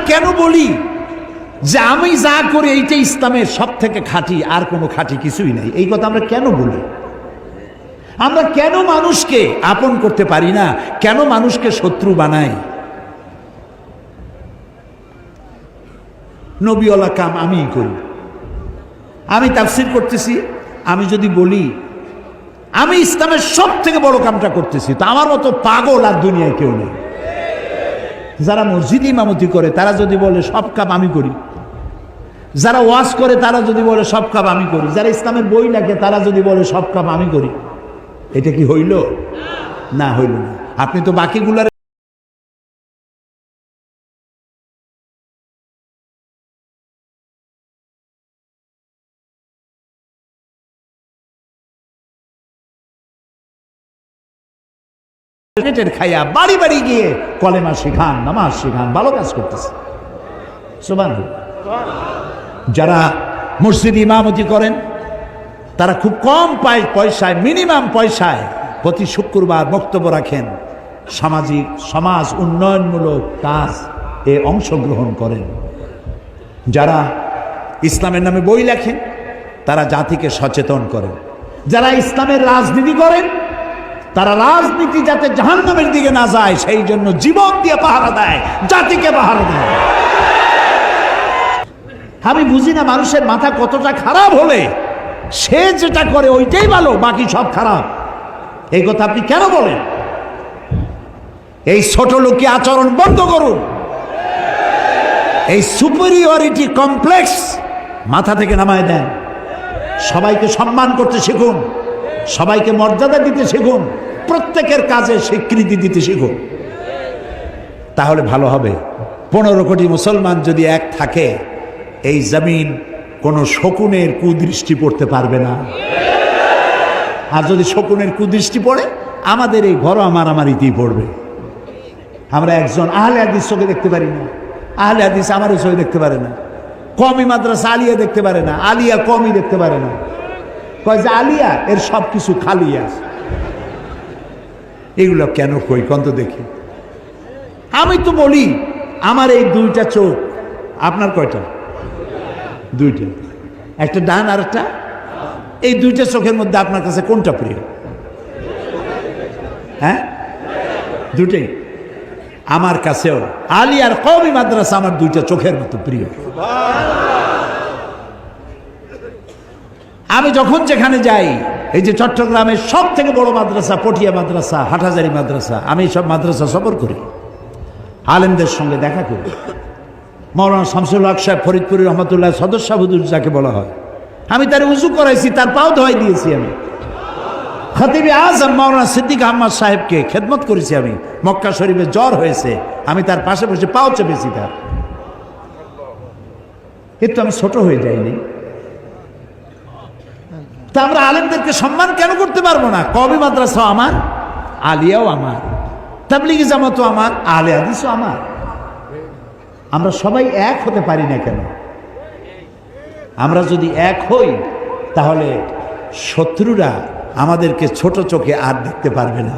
কেন বলি যে আমি যা করি এইটা ইসলামের সব থেকে খাঁটি, আর কোনো খাঁটি কিছুই নাই? এই কথা আমরা কেন বলি? আমরা কেন মানুষকে আপন করতে পারি না? কেন মানুষকে শত্রু বানাই? নবীওয়ালা কাম আমিই করি। আমি তাফসীর করতেছি, আমি যদি বলি আমি ইসলামের সব থেকে বড় কামটা করতেছি, তো আমার মতো পাগল আর দুনিয়ায় কেউ নেই। যারা মসজিদ ইমামতি করে তারা যদি বলে সব কাম আমি করি, যারা ওয়াজ করে তারা যদি বলে সব কাম আমি করি, যারা ইসলামের বই লেখে তারা যদি বলে সব কাম আমি করি, এটা কি হইল? না, হইল না। আপনি তো বাকিগুলার খাইয়া বাড়ি বাড়ি গিয়ে কলেমা শিখান, নামাজ শিখান, ভালো কাজ করতেছে। সুবহানাল্লাহ। যারা মসজিদ ইমামতি করেন তারা খুব কম পয়সায়, মিনিমাম পয়সায় প্রতি শুক্রবার বক্তব্য রাখেন, সামাজিক সমাজ উন্নয়নমূলক কাজ এ অংশগ্রহণ করেন। যারা ইসলামের নামে বই লেখেন তারা জাতিকে সচেতন করেন। যারা ইসলামের রাজনীতি করেন তারা রাজনীতি যাতে জাহান্নামের দিকে না যায় সেই জন্য জীবন দিয়ে পাহারা দেয়, জাতিকে পাহারা দেয়। আমি বুঝি না মানুষের মাথা কতটা খারাপ হলে সে যেটা করে ওইটাই ভালো, বাকি সব খারাপ। এই কথা আপনি কেন বলেন? এই ছোট লোকি আচরণ বন্ধ করুন। এই সুপিরিয়রিটি কমপ্লেক্স মাথা থেকে নামায় দেন। সবাইকে সম্মান করতে শিখুন, সবাইকে মর্যাদা দিতে শিখুন, প্রত্যেকের কাজে স্বীকৃতি দিতে শিখুন, তাহলে ভালো হবে। 15 কোটি মুসলমান যদি এক থাকে এই জমিন কোনো শকুনের কুদৃষ্টি পড়তে পারবে না। আর যদি শকুনের কুদৃষ্টি পড়ে আমাদের এই ঘরোয়া মারামারিতেই পড়বে। আমরা একজন আহলে হাদিস চোখে দেখতে পারি না, আহলে হাদিস আমারও চোখে দেখতে পারে না, কওমি মাদ্রাসা আলিয়া দেখতে পারে না, আলিয়া কওমি দেখতে পারে না। কয় যে আলিয়া এর সব কিছু খালি আছে। এগুলো কেন কই কন্ত দেখি? আমি তো বলি আমার এই দুইটা চোখ, আপনার কয়টা? দুইটা, একটা ডান আর একটা। এই দুইটা চোখের মধ্যে আপনার কাছে কোনটা প্রিয়? হ্যাঁ, দুটাই। আমার কাছেও আলিয়ার কওমি মাদ্রাসা আমার দুইটা চোখের মতো প্রিয়। আমি যখন যেখানে যাই, এই যে চট্টগ্রামের সব থেকে বড় মাদ্রাসা পটিয়া মাদ্রাসা, হাটহাজারী মাদ্রাসা, আমি সব মাদ্রাসা সফর করি, আলেমদের সঙ্গে দেখা করি। মৌলানা শামসুল হক সাহেব ফরিদপুরি রহমতুল্লাহ সদস্য হুজুর যাকে বলা হয়, আমি তার উজু করাইছি, তার পাও ধোয়াই দিয়েছি। আমি খতিবে আজম মৌলানা সিদ্দিক আহমদ সাহেবকে খেদমত করেছি। আমি মক্কা শরীফে জ্বর হয়েছে, আমি তার পাশে বসে পাও চেপেছি তার। কিন্তু আমি ছোট হয়ে যাইনি। তা আমরা আলেমদেরকে সম্মান কেন করতে পারবো না? কওমি মাদ্রাসা আমার, আলিয়াও আমার, তাবলিগি জামাতও আমার, আহলে হাদিসও আমার। আমরা সবাই এক হতে পারি না কেন? আমরা যদি এক হই তাহলে শত্রুরা আমাদেরকে ছোট চোখে আর দেখতে পারবে না।